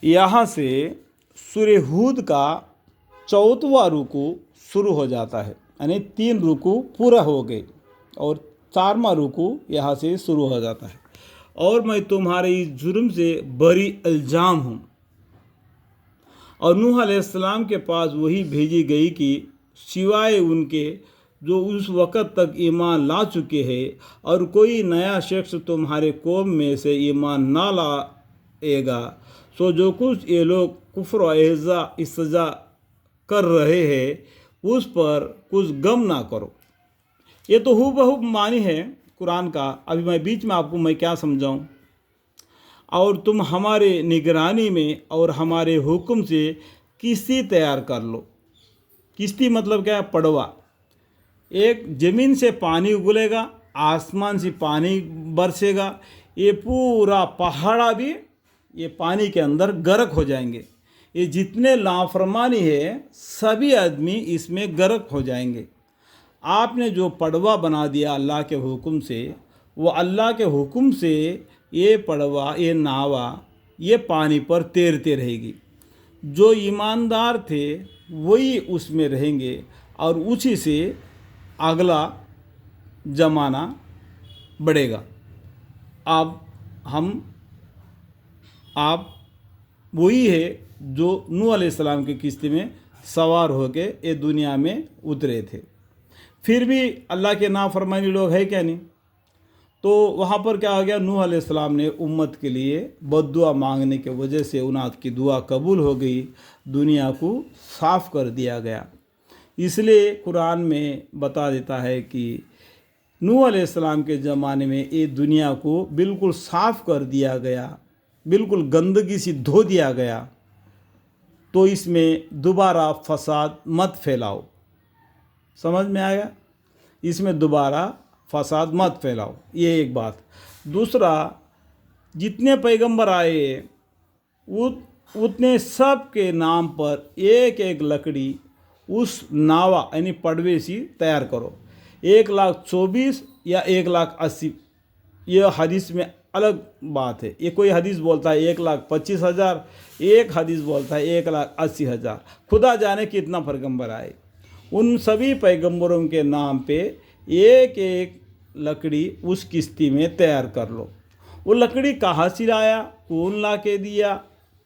यहाँ से सूर्य हूद का 4वां रुकू शुरू हो जाता है, यानी 3 रुकू पूरा हो गए और 4वां रुकू यहाँ से शुरू हो जाता है। और मैं तुम्हारे इस जुर्म से बरी इल्ज़ाम हूँ। और नूह अलैहिस्सलाम के पास वही भेजी गई कि सिवाय उनके जो उस वक़्त तक ईमान ला चुके हैं, और कोई नया शख्स तुम्हारे कौम में से ईमान ना लाएगा, सो जो कुछ ये लोग कुफ्र व इस्तिज़ा कर रहे हैं उस पर कुछ गम ना करो। ये तो हूबहू मानी है कुरान का। अभी मैं बीच में आपको मैं क्या समझाऊं। और तुम हमारे निगरानी में और हमारे हुक्म से किश्ती तैयार कर लो। किश्ती मतलब क्या है? पड़वा। एक ज़मीन से पानी उगलेगा, आसमान से पानी बरसेगा, ये पूरा पहाड़ा भी ये पानी के अंदर गर्क हो जाएंगे। ये जितने लाफरमानी है सभी आदमी इसमें गर्क हो जाएंगे। आपने जो पड़वा बना दिया अल्लाह के हुक्म से, वो अल्लाह के हुक्म से ये पड़वा, ये नावा, ये पानी पर तैरते रहेगी। जो ईमानदार थे वही उसमें रहेंगे और उसी से अगला ज़माना बढ़ेगा। आप वही है जो नूह अलैहिस्सलाम की किश्ती में सवार होके ये दुनिया में उतरे थे। फिर भी अल्लाह के नाफरमानी लोग है क्या नहीं? तो वहाँ पर क्या हो गया? नूह अलैहिस्सलाम ने उम्मत के लिए बद्दुआ मांगने की वजह से उनकी दुआ कबूल हो गई, दुनिया को साफ़ कर दिया गया। इसलिए कुरान में बता देता है कि नूह अलैहिस्सलाम के ज़माने में ये दुनिया को बिल्कुल साफ़ कर दिया गया, बिल्कुल गंदगी से धो दिया गया। तो इसमें दोबारा फसाद मत फैलाओ। समझ में आया? इसमें दोबारा फसाद मत फैलाओ, ये एक बात। दूसरा, जितने पैगंबर आए उतने सब के नाम पर एक एक लकड़ी उस नावा यानी पड़वे से तैयार करो। 1,24,000 या 1,80,000, ये हदीस में अलग बात है। ये कोई हदीस बोलता है 1,25,000, एक हदीस बोलता है 1,80,000। खुदा जाने कितना पैगंबर आए। उन सभी पैगंबरों के नाम पे एक एक लकड़ी उस किश्ती में तैयार कर लो। वो लकड़ी कहाँ से लाया, कौन ला के दिया,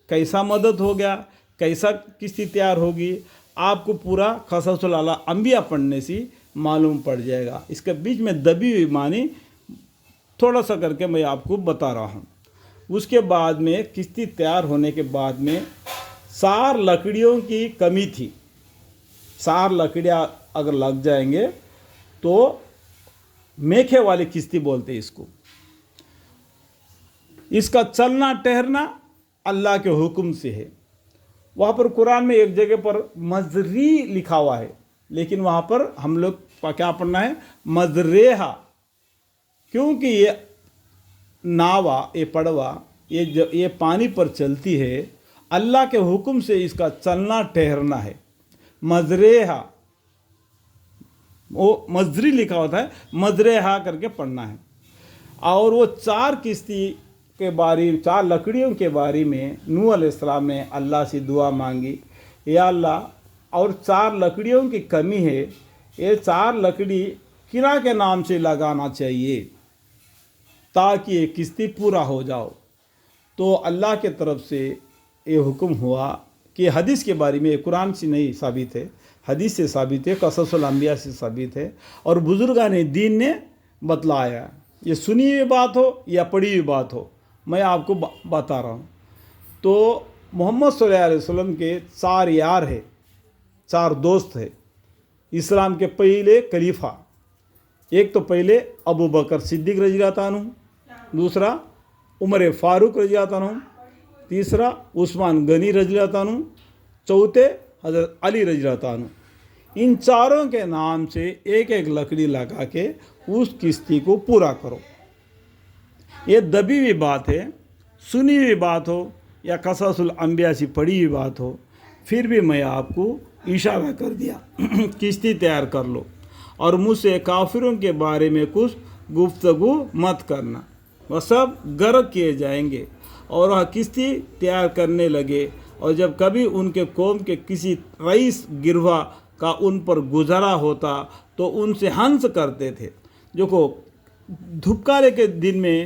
कैसा मदद हो गया, कैसा किश्ती तैयार होगी, आपको पूरा क़ससुल अंबिया पढ़ने से मालूम पड़ जाएगा। इसके बीच में दबी हुई मानी थोड़ा सा करके मैं आपको बता रहा हूँ। उसके बाद में किश्ती तैयार होने के बाद में 4 लकड़ियों की कमी थी। 4 लकड़ियाँ अगर लग जाएंगे तो मेखे वाली किश्ती बोलते हैं इसको। इसका चलना ठहरना अल्लाह के हुक्म से है। वहाँ पर कुरान में एक जगह पर मजरी लिखा हुआ है, लेकिन वहाँ पर हम लोग क्या पढ़ना है? मजरेहा। क्योंकि ये नावा, ये पड़वा, ये पानी पर चलती है, अल्लाह के हुक्म से इसका चलना ठहरना है। मजरेहा, वो मजरी लिखा होता है, मजरेहा करके पढ़ना है। और वो 4 किश्ती के बारे, 4 लकड़ियों के बारे में नूह अलैहिस्सलाम ने अल्लाह से दुआ मांगी, या अल्लाह और 4 लकड़ियों की कमी है, ये 4 लकड़ी किरा के नाम से लगाना चाहिए ताकि ये किश्ती पूरा हो जाओ। तो अल्लाह के तरफ से ये हुक्म हुआ कि हदीस के बारे में, कुरान से नहीं साबित है, हदीस से साबित है, क़ससुल अंबिया से साबित है, और बुजुर्गान दीन ने बतलाया। ये सुनी हुई बात हो या पढ़ी हुई बात हो, मैं आपको बता रहा हूँ। तो मोहम्मद सल्लल्लाहु अलैहि वसल्लम के 4 यार है, 4 दोस्त है इस्लाम के पहले खलीफा। एक तो पहले अबू बकर सिद्दीक रज़ियल्लाहु अन्हु, दूसरा उमर फारूक रज़ियल्लाहु अन्हु, तीसरा उस्मान गनी रज़ियल्लाहु अन्हु, चौथे हज़रत अली रज़ियल्लाहु अन्हु। इन चारों के नाम से एक एक लकड़ी लगा के उस किश्ती को पूरा करो। ये दबी हुई बात है, सुनी हुई बात हो या क़ससुल अंबिया से पढ़ी हुई बात हो, फिर भी मैं आपको इशारा कर दिया किश्ती तैयार कर लो और मुझसे काफिरों के बारे में कुछ गुफ्तगू मत करना, वह सब गर्क किए जाएंगे। اور وہ کشتی تیار کرنے لگے، اور جب کبھی ان کے قوم کے کسی رئیس گروہ کا ان پر گزرا ہوتا تو ان سے ہنس کرتے تھے۔ دیکھو، دھپکارے کے دن میں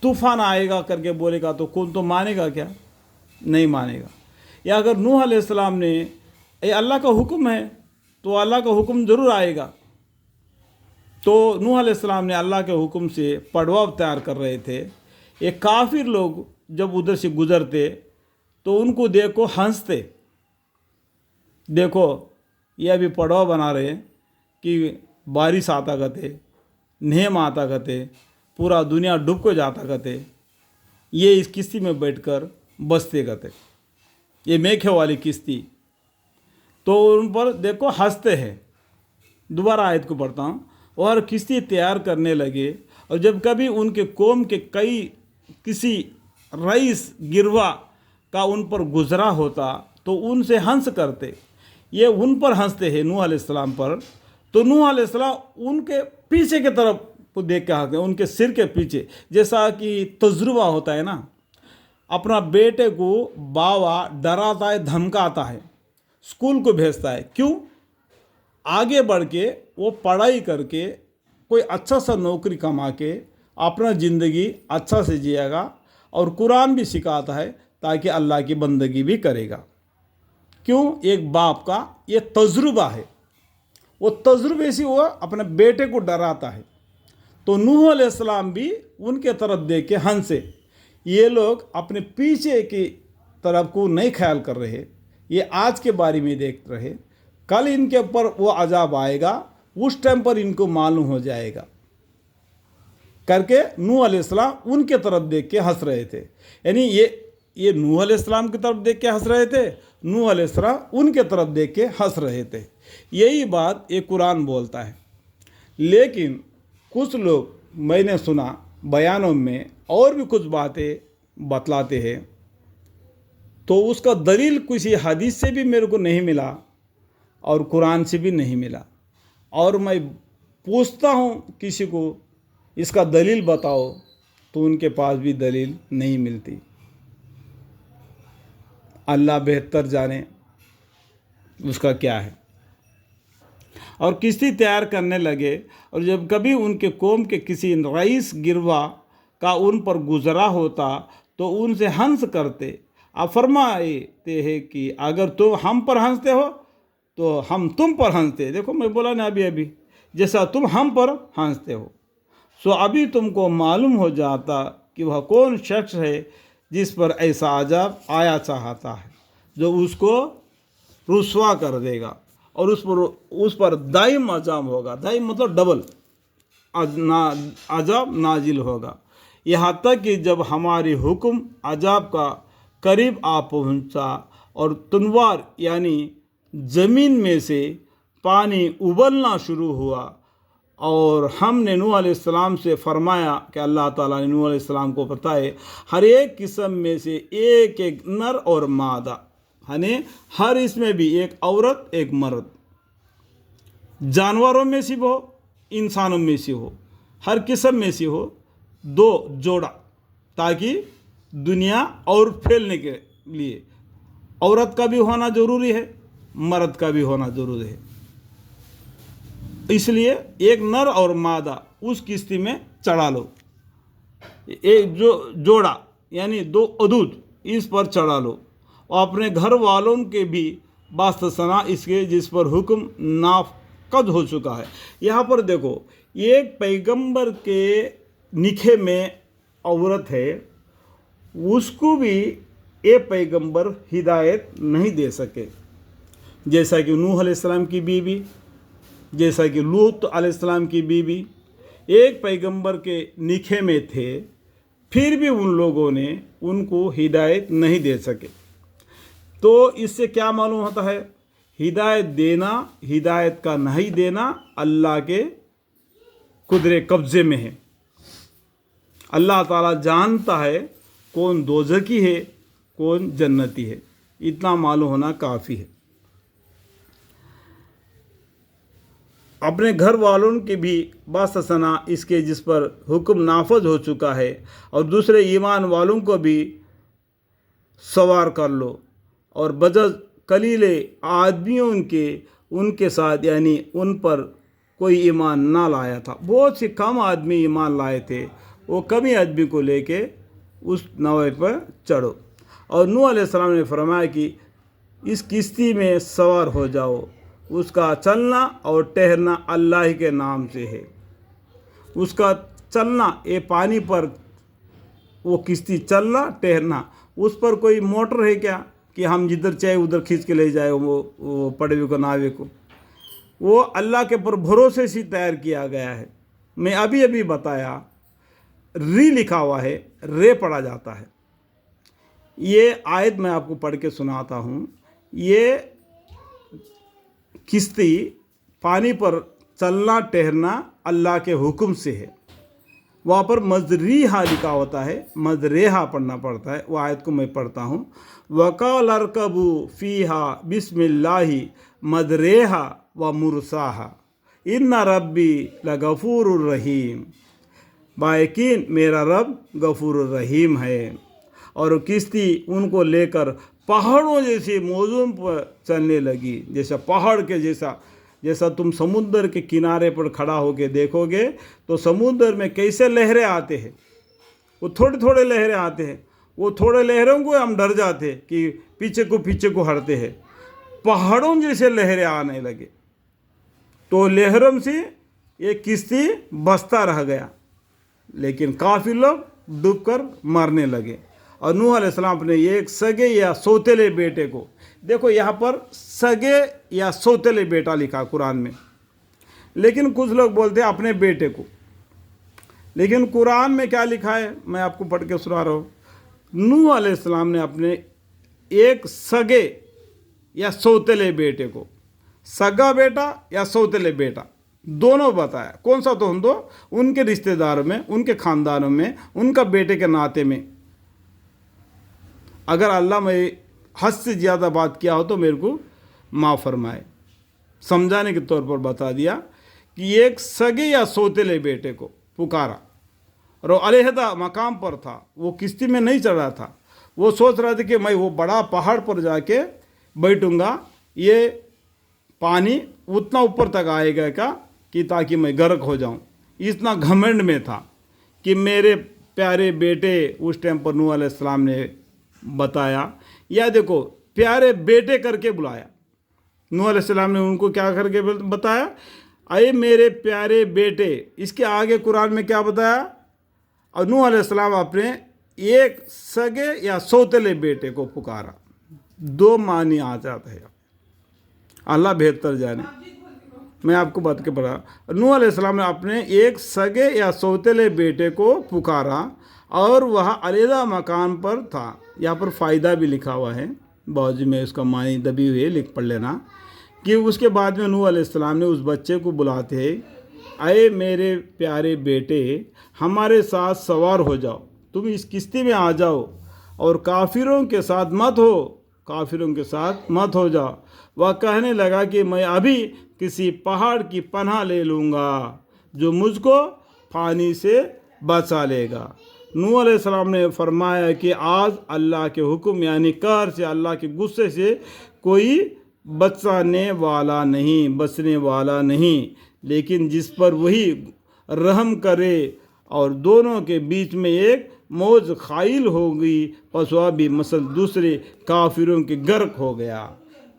طوفان آئے گا کر کے بولے گا تو کون تو مانے گا کیا؟ نہیں مانے گا۔ یا اگر نوح علیہ السلام نے اللہ کا حکم ہے تو اللہ کا حکم ضرور آئے گا۔ تو نوح علیہ السلام نے اللہ کے حکم سے پڑوا تیار کر رہے تھے۔ یہ کافر لوگ جب ادھر سے گزرتے تو ان کو دیکھو ہنستے، دیکھو یہ ابھی پڑوا بنا رہے ہیں کہ بارش آتا کرتے، نہم آتا کرتے، پورا دنیا ڈوب کو جاتا کرتے، یہ اس کشتی میں بیٹھ کر بستے کرتے، یہ میکھے والی کشتی۔ تو ان پر دیکھو ہنستے ہیں۔ دوبارہ آیت کو پڑھتا ہوں۔ اور کشتی تیار کرنے لگے، اور جب کبھی ان کے قوم کے کسی رئیس گروہ کا ان پر گزرا ہوتا تو ان سے ہنس کرتے۔ یہ ان پر ہنستے ہیں نوح علیہ السلام پر، تو نوح علیہ السلام ان کے پیچھے کی طرف کو دیکھ کے ہنستے، ان کے سر کے پیچھے، جیسا کہ تجربہ ہوتا ہے نا، اپنا بیٹے کو باوا ڈراتا ہے، دھمکاتا ہے، اسکول کو بھیجتا ہے، کیوں؟ آگے بڑھ کے وہ پڑھائی کر کے کوئی اچھا سا نوکری کما کے اپنا زندگی اچھا سے جیے گا، اور قرآن بھی سکھاتا ہے تاکہ اللہ کی بندگی بھی کرے گا۔ کیوں؟ ایک باپ کا یہ تجربہ ہے، وہ تجربے سے وہ اپنے بیٹے کو ڈراتا ہے۔ تو نوح علیہ السلام بھی ان کے طرف دیکھ کے ہنسے۔ یہ لوگ اپنے پیچھے کی طرف کو نہیں خیال کر رہے، یہ آج کے بارے میں دیکھ رہے، کل ان کے اوپر وہ عذاب آئے گا، اس ٹائم پر ان کو معلوم ہو جائے گا کر کے نوح علیہ السلام ان کے طرف دیکھ کے ہنس رہے تھے۔ یعنی یہ نوح علیہ السلام کی طرف دیکھ کے ہنس رہے تھے، نوح علیہ السلام ان کے طرف دیکھ کے ہنس رہے تھے۔ یہی بات یہ قرآن بولتا ہے۔ لیکن کچھ لوگ میں نے سنا بیانوں میں اور بھی کچھ باتیں بتلاتے ہیں، تو اس کا دلیل کسی حدیث سے بھی میرے کو نہیں ملا اور قرآن سے بھی نہیں ملا، اور میں پوچھتا ہوں کسی کو اس کا دلیل بتاؤ تو ان کے پاس بھی دلیل نہیں ملتی۔ اللہ بہتر جانے اس کا کیا ہے۔ اور کشتی تیار کرنے لگے، اور جب کبھی ان کے قوم کے کسی رئیس گروہ کا ان پر گزرا ہوتا تو ان سے ہنس کرتے۔ آپ فرماتے ہیں کہ اگر تم ہم پر ہنستے ہو تو ہم تم پر ہنستے۔ دیکھو میں بولا نا ابھی جیسا تم ہم پر ہنستے ہو، سو ابھی تم کو معلوم ہو جاتا کہ وہ کون شخص ہے جس پر ایسا عذاب آیا چاہتا ہے، جو اس کو رسوا کر دے گا، اور اس پر دائم عذاب ہوگا۔ دائم مطلب ڈبل عذاب نازل ہوگا، یہاں تک کہ جب ہماری حکم عذاب کا قریب آ پہنچا اور تنوار یعنی زمین میں سے پانی ابلنا شروع ہوا، اور ہم نے نوح علیہ السلام سے فرمایا کہ اللہ تعالیٰ نے نوح علیہ السلام کو بتائے ہر ایک قسم میں سے ایک ایک نر اور مادہ، یعنی ہر اس میں بھی ایک عورت ایک مرد، جانوروں میں سے ہو انسانوں میں سے ہو، ہر قسم میں سے ہو، دو جوڑا، تاکہ دنیا اور پھیلنے کے لیے عورت کا بھی ہونا ضروری ہے، مرد کا بھی ہونا ضروری ہے۔ اس لیے ایک نر اور مادہ اس کشتی میں چڑھا لو، ایک جوڑا یعنی دو عدود اس پر چڑھا لو، اور اپنے گھر والوں کے بھی باستثنا اس کے جس پر حکم نافذ ہو چکا ہے۔ یہاں پر دیکھو، ایک پیغمبر کے نکھے میں عورت ہے، اس کو بھی یہ پیغمبر ہدایت نہیں دے سکے، جیسا کہ نوح علیہ السلام کی بیوی، جیسا کہ لوط علیہ السلام کی بیوی ایک پیغمبر کے نکھے میں تھے، پھر بھی ان لوگوں نے ان کو ہدایت نہیں دے سکے۔ تو اس سے کیا معلوم ہوتا ہے؟ ہدایت دینا، ہدایت کا نہیں دینا اللہ کے قدرے قبضے میں ہے۔ اللہ تعالیٰ جانتا ہے کون دوزخی ہے کون جنتی ہے، اتنا معلوم ہونا کافی ہے۔ اپنے گھر والوں کے بھی باستثنا اس کے جس پر حکم نافذ ہو چکا ہے، اور دوسرے ایمان والوں کو بھی सवार कर लो। और बजज कलीले आदमियों उनके साथ यानी उन पर कोई ईमान ना लाया था। बहुत से कम आदमी ईमान लाए थे। वो कम ही आदमी को लेके उस नाव पर चढ़ो। और नूह अलैहिस्सलाम ने फरमाया कि इस किश्ती में सवार हो जाओ, उसका चलना और ठहरना अल्लाह के नाम से है। उसका चलना ये पानी पर, वो किश्ती चलना ठहरना, उस पर कोई मोटर है क्या कि हम जिधर चाहे उधर खींच के ले जाए वो पड़वे को, नावे को? वो अल्लाह के पर भरोसे से तैयार किया गया है। मैं अभी अभी बताया, री लिखा हुआ है, रे पढ़ा जाता है। ये आयत मैं आपको पढ़ के सुनाता हूँ। ये किश्ती पानी पर चलना ठहरना अल्लाह के हुक्म से है। वहाँ पर मजरीहा लिखा होता है, मजरेहा पढ़ना पड़ता है। वो आयत को मैं पढ़ता हूँ। वक़ाल अरकबू फ़ीहा बिस्मिल्लाहि मजरेहा व मुरसाहा इन्ना रब्बी लगफूरुर रहीम। बायकीन मेरा रब गफूरुर रहीम है। और किश्ती उनको लेकर पहाड़ों जैसे मौजूद पर चलने लगी। जैसा पहाड़ के जैसा तुम समुद्र के किनारे पर खड़ा होकर देखोगे तो समुद्र में कैसे लहरें आते हैं। वो थोड़े थोड़े लहरें आते हैं। वो थोड़े लहरों को हम डर जाते हैं कि पीछे को हटते हैं। पहाड़ों जैसे लहरें आने लगे तो लहरों से ये किश्ती बसता रह गया, लेकिन काफ़ी लोग डूबकर मरने लगे। और नूह अलैहिस्सलाम अपने एक सगे या सौतेले बेटे को, देखो यहाँ पर सगे या सौतेले बेटा लिखा कुरान में, लेकिन कुछ लोग बोलते हैं अपने बेटे को। लेकिन कुरान में क्या लिखा है मैं आपको पढ़ के सुना रहा हूँ। नूह अलैहिस्सलाम ने अपने एक सगे या सौतेले बेटे को, सगा बेटा या सौतेले बेटा दोनों बताया। कौन सा तो हम दो उनके रिश्तेदारों में, उनके ख़ानदानों में, उनका बेटे के नाते में। अगर अल्लाह मैं हद से ज़्यादा बात किया हो तो मेरे को माफ़ फरमाए। समझाने के तौर पर बता दिया कि एक सगे या सौतेले बेटे को पुकारा और वो अलहदा मकाम पर था, वो किश्ती में नहीं चढ़ रहा था। वो सोच रहा था कि मैं वो बड़ा पहाड़ पर जाके बैठूंगा, ये पानी उतना ऊपर तक आएगा क्या कि ताकि मैं गर्क हो जाऊं। इतना घमंड में था कि मेरे प्यारे बेटे, उस टाइम पर नूह अलैहिस्सलाम ने बताया, या देखो प्यारे बेटे करके बुलाया। नूह अलैहिस्सलाम ने उनको क्या करके बताया, अये मेरे प्यारे बेटे। इसके आगे कुरान में क्या बताया, और नूह अलैहिस्सलाम अपने एक सगे या सौतेले बेटे को पुकारा। दो मानी आ जाता है, अल्लाह बेहतर जाने। मैं आपको बात के पढ़ा, नूह अलैहिस्सलाम ने अपने एक सगे या सौतेले बेटे को पुकारा और वह अलहदा मकान पर था। यहाँ पर फ़ायदा भी लिखा हुआ है, बाजू में उसका मानी दबी हुई है, लिख पढ़ लेना। कि उसके बाद में नूह अलैहिस्सलाम ने उस बच्चे को बुलाते हैं, अये मेरे प्यारे बेटे हमारे साथ सवार हो जाओ, तुम इस किश्ती में आ जाओ और काफिरों के साथ मत हो जाओ। वह कहने लगा कि मैं अभी किसी पहाड़ की पनाह ले लूँगा जो मुझको पानी से बचा लेगा। नूह अलैहिस्सलाम ने फरमाया कि आज अल्लाह के हुक्म यानी कहर से, अल्लाह के गुस्से से कोई बचने वाला नहीं, लेकिन जिस पर वही रहम करे। और दोनों के बीच में एक मौज खाइल हो गई, पसवा भी मसल दूसरे काफिरों के गर्क हो गया।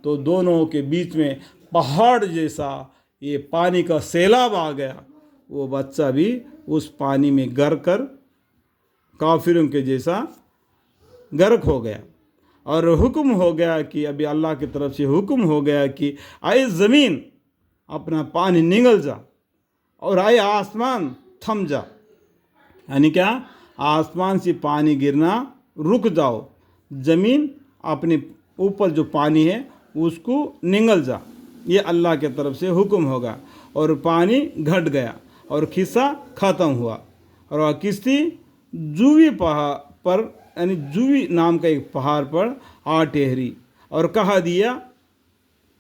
तो दोनों के बीच में पहाड़ जैसा ये पानी का सैलाब आ गया। वो बच्चा भी उस पानी में गर कर काफिरों के जैसा गर्क हो गया। और हुक्म हो गया कि अभी अल्लाह की तरफ से हुक्म हो गया कि आए ज़मीन अपना पानी निगल जा और आए आसमान थम जा। यानी क्या, आसमान से पानी गिरना रुक जाओ, ज़मीन अपने ऊपर जो पानी है उसको निगल जा। ये अल्लाह के तरफ से हुक्म होगा। और पानी घट गया और खिस्सा ख़त्म हुआ और किश्ती जूवी पहाड़ पर यानी जूवी नाम का एक पहाड़ पर आ ठहरी। और कहा दिया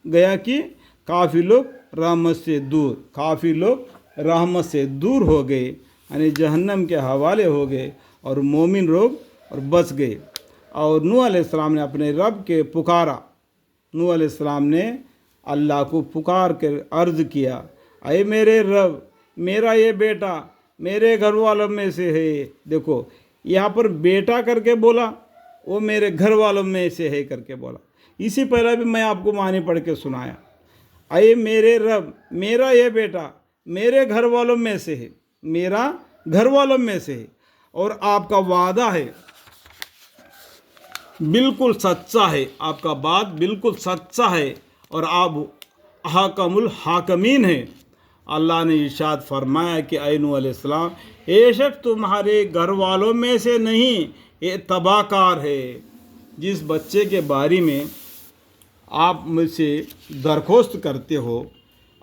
गया कि काफ़ी लोग रहमत से दूर हो गए, यानी जहन्नम के हवाले हो गए और मोमिन लोग और बच गए। اور नूह अलैहिस्सलाम ने अपने रब के पुकारा। नूह अलैहिस्सलाम ने अल्लाह को पुकार कर अर्ज़ किया, अरे मेरे रब, मेरा ये बेटा मेरे घर वालों में से है। देखो यहाँ पर बेटा करके बोला, वो मेरे घर वालों में से है करके बोला। इसी पहले भी मैं आपको मानी पढ़ के सुनाया, अरे मेरे रब, मेरा ये बेटा मेरे घर वालों में से है, मेरा घर वालों में से है, और आपका वादा है बिल्कुल सच्चा है, आपका बात बिल्कुल सच्चा है, और आप हाकमुल हाकमीन है। अल्लाह ने इरशाद फरमाया कि ऐ नूह अलैहिस्सलाम, बेशक तुम्हारे घर वालों में से नहीं, ये तबाहकार है। जिस बच्चे के बारे में आप मुझसे दरख्वास्त करते हो,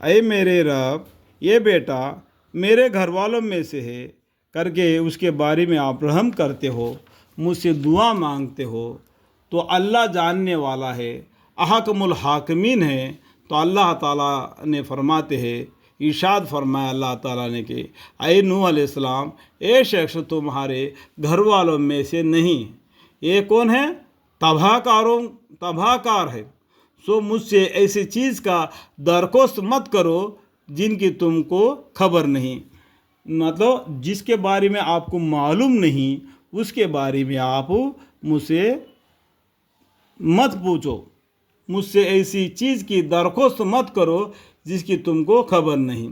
ऐ मेरे रब, ये बेटा मेरे घर वालों में से है करके उसके बारे में आप रहम करते हो, मुझसे दुआ मांगते हो, तो अल्लाह जानने वाला है, अहकमुल हाकिमीन है। तो अल्लाह ताला ने फरमाते हैं, इरशाद फरमाया अल्लाह ताला ने कि ऐ नूह अलैहिस्सलाम, ये शख्स तुम्हारे घर वालों में से नहीं, ये कौन है? तबाहकार है। सो मुझसे ऐसी चीज़ का दरख्वास्त मत करो जिनकी तुमको खबर नहीं, मतलब जिसके बारे में आपको मालूम नहीं, उसके बारे में आप मुझसे मत पूछो। मुझसे ऐसी चीज़ की दरख्वास्त मत करो जिसकी तुमको खबर नहीं।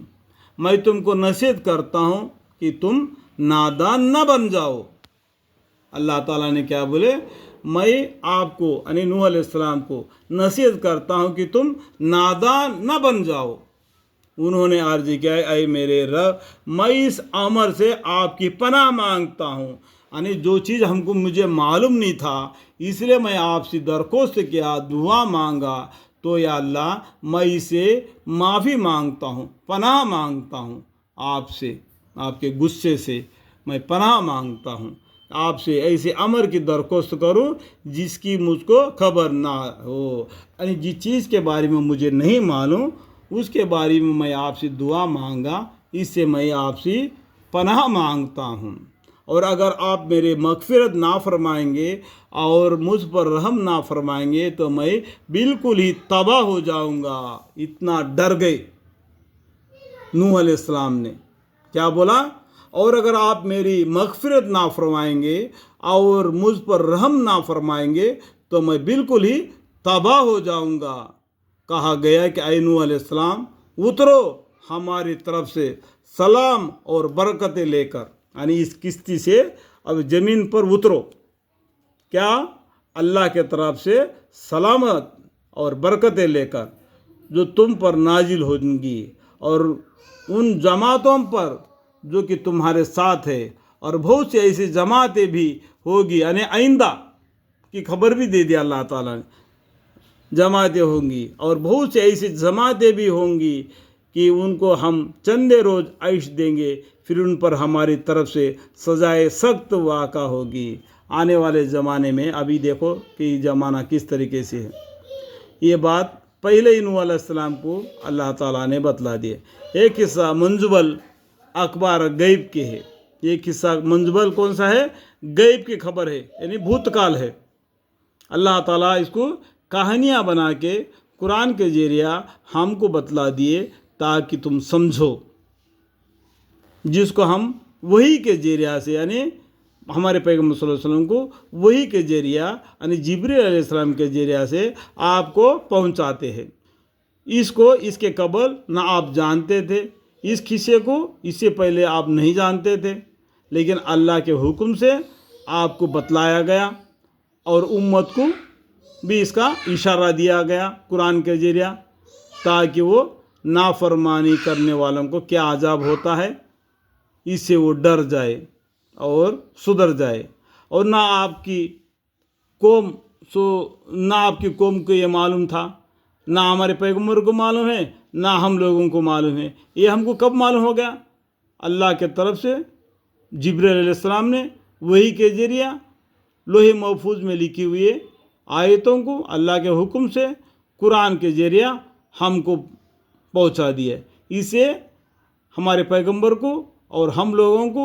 मैं तुमको नसीहत करता हूँ कि तुम नादान न बन जाओ। अल्लाह ताला ने क्या बोले? मैं आपको यानी नूह अलैहिस्सलाम को नसीहत करता हूँ कि तुम नादान न बन जाओ। उन्होंने अर्ज किया, ऐ मेरे रब, मैं इस अमर से आपकी पनाह मांगता हूँ, यानी जो चीज़ मुझे मालूम नहीं था, इसलिए मैं आपसे दरख्वास्त किया, दुआ मांगा, तो या अल्लाह मैं इसे माफ़ी मांगता हूँ, पनाह मांगता हूँ आपसे, आपके गुस्से से मैं पनाह मांगता हूँ। आपसे ऐसे अमर की दरख्वास्त करूँ जिसकी मुझको खबर ना हो, यानी जिस चीज़ के बारे में मुझे नहीं मालूम उसके बारे में मैं आपसे दुआ मांगा, इससे मैं आपसे पनाह मांगता हूँ। और अगर आप मेरे मगफिरत ना फरमाएंगे और मुझ पर रहम ना फरमाएंगे तो मैं बिल्कुल ही तबाह हो जाऊँगा। इतना डर गए नूह अलैहिस्सलाम ने, क्या बोला? और अगर आप मेरी मगफिरत ना फरमाएंगे और मुझ पर रहम ना फरमाएंगे तो मैं बिल्कुल ही तबाह हो जाऊँगा। कहा गया कि ऐ नूह अलैहिस्सलाम, उतरो हमारी तरफ से सलाम और बरकतें लेकर, यानी इस किश्ती से अब ज़मीन पर उतरो। क्या? अल्लाह के तरफ से सलामत और बरकतें लेकर जो तुम पर नाजिल होंगी, और उन जमातों पर जो कि तुम्हारे साथ है, और बहुत सी ऐसी जमातें भी होगी, यानी आइंदा की खबर भी दे दिया अल्लाह ताला ने, जमातें होंगी, और बहुत सी ऐसी जमातें भी होंगी कि उनको हम चंदे रोज़ आइश देंगे, फिर उन पर हमारी तरफ से सजाए सख्त वाक़ा होगी। आने वाले ज़माने में अभी देखो कि ज़माना किस तरीके से है। ये बात पहले ही नूह अलैहिस्सलाम को अल्लाह ताला ने बतला दिया। एक किस्सा मंजुबल अखबार गैब के है। ये किस्सा मंजुबल कौन सा है? गैब की खबर है, यानी भूतकाल है। अल्लाह ताला इसको कहानियाँ बना के कुरान के जरिया हमको बतला दिए ताकि तुम समझो, जिसको हम वही के जरिया से, यानी हमारे पैगम्बर सल्लल्लाहु अलैहि वसल्लम को वही के जरिया यानी जिब्रील अलैहिस्सलाम के जरिया से आपको पहुंचाते हैं। इसको इसके कबल ना आप जानते थे, इस किस्से को इससे पहले आप नहीं जानते थे, लेकिन अल्लाह के हुक्म से आपको बतलाया गया और उम्मत को भी इसका इशारा दिया गया कुरान के जरिया, ताकि वो नाफरमानी करने वालों को क्या अजाब होता है इससे वो डर जाए और सुधर जाए। और ना आपकी कौम को ये मालूम था, ना हमारे पैगम्बर को मालूम है, ना हम लोगों को मालूम है। ये हमको कब मालूम हो गया? अल्लाह के तरफ से जिब्रील अलैहिस्सलाम ने वही के जरिया लोहे महफूज में लिखी हुई आयतों को अल्लाह के हुक्म से कुरान के जरिया हमको पहुंचा दिया। इसे हमारे पैगंबर को और हम लोगों को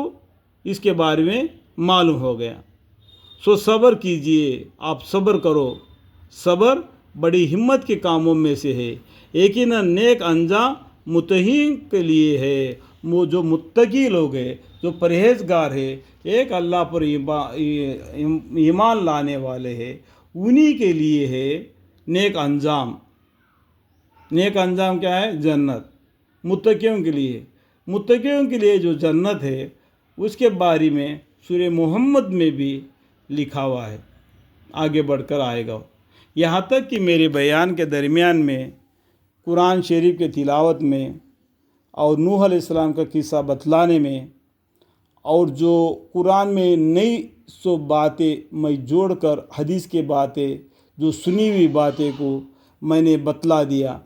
इसके बारे में मालूम हो गया। सो صبر کیجئے، آپ صبر کرو، صبر بڑی ہمت کے کاموں میں سے ہے، یقیناً نیک انجام متقین کے لیے ہے۔ وہ جو متقی لوگ ہیں، جو پرہیزگار ہے، ایک اللہ پر ایمان لانے والے ہیں، انہی کے لیے ہے نیک انجام۔ نیک انجام کیا ہے؟ جنت۔ متقیوں کے لیے، متقیوں کے لیے جو جنت ہے اس کے بارے میں سورہ محمد میں بھی لکھا ہوا ہے، آگے بڑھ کر آئے گا۔ یہاں تک کہ میرے بیان کے درمیان میں قرآن شریف کے تلاوت میں اور نوح علیہ السلام کا قصہ بتلانے میں اور جو قرآن میں نئی سو باتیں میں جوڑ کر حدیث کے باتیں، جو سنی ہوئی باتیں کو میں نے بتلا دیا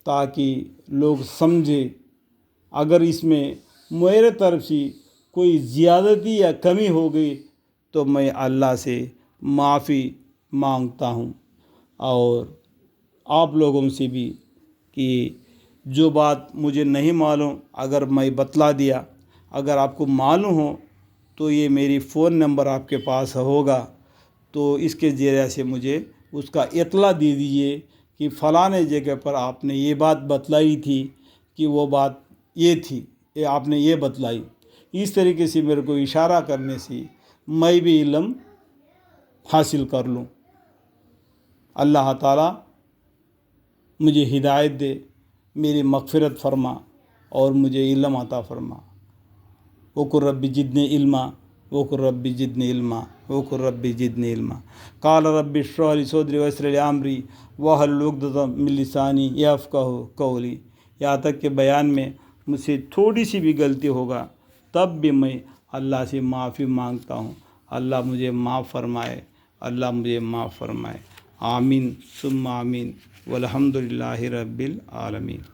تاکہ لوگ سمجھے۔ اگر اس میں میرے طرف سے کوئی زیادتی یا کمی ہو گئی تو میں اللہ سے معافی مانگتا ہوں، اور آپ لوگوں سے بھی کہ جو بات مجھے نہیں معلوم اگر میں بتلا دیا، اگر آپ کو معلوم ہو تو یہ میری فون نمبر آپ کے پاس ہوگا، تو اس کے ذریعے سے مجھے اس کا اطلاع دے دیجیے کہ فلاں جگہ پر آپ نے یہ بات بتلائی تھی کہ وہ بات یہ تھی، یہ آپ نے یہ بتلائی۔ اس طریقے سے میرے کو اشارہ کرنے سے میں بھی علم حاصل کر لوں۔ اللہ تعالیٰ مجھے ہدایت دے، میری مغفرت فرما اور مجھے علم عطا فرما۔ وقل رب زدنی علما، وقل رب زدنی علما، وقل رب زدنی علما۔ قال رب اشرح لي صدري ويسر لي امري واحلل عقدة من لساني يفقهوا قولي۔ یہاں تک کہ بیان میں مجھ سے تھوڑی سی بھی غلطی ہوگا تب بھی میں اللہ سے معافی مانگتا ہوں۔ اللہ مجھے معاف فرمائے، اللہ مجھے معاف فرمائے۔ آمین ثم آمین، والحمد للہ رب العالمین۔